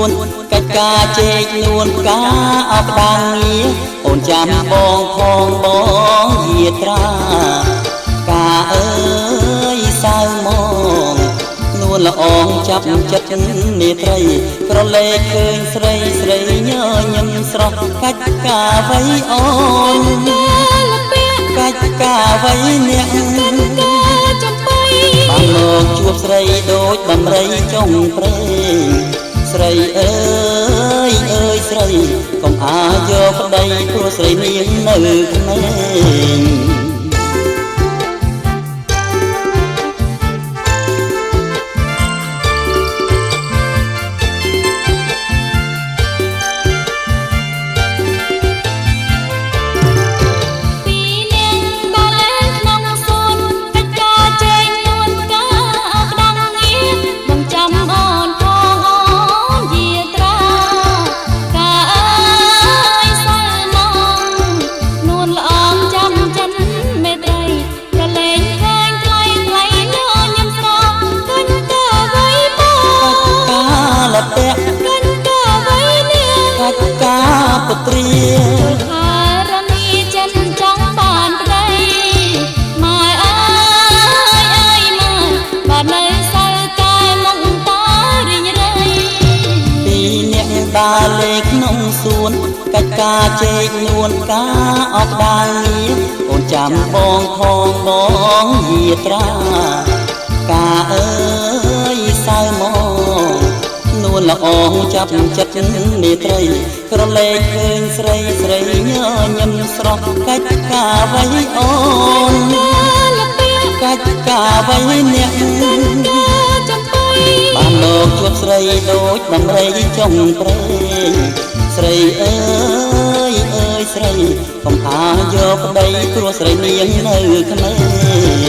នកាច់ការជែកនួនការអបដាងងារអូនចាំបងផងបងយាត្រាការអើយសៅមកនួនល្អងចាប់ចិត្តនេត្រីក្រឡេកឃើញស្រីស្រីញញឹមស្រស់កាច់ការវៃអូនកាច់ការវៃអ្នកបានមកជួបស្រីដូចដំរីចុងព្រេងស្រីអើយអើយស្រីកុំអាចយកប្តីព្រោះស្រីនាងនៅក្មេងពុត្រារនីចិនចង់បានប្តីម៉ែអើយម៉ែបើនៅសៅកែមកតរីងរៃពីអ្នកដើរលេងក្នុងសួនកាច់ការជែកនួនការអបដាងងារអូនចាំបងផងបងយាត្រាការអើយសៅមកនួនល្អងចាប់ចិត្តនេត្រីក្រឡេកឃើញស្រីស្រីញញឹមស្រស់កាច់ការវៃអូនកាច់ការវៃអ្នកបានមកជួបស្រីដូចដំរីចុងព្រេងស្រីអើយអើយស្រីកុំអាយកប្តីព្រោះស្រីនាងនៅក្មេង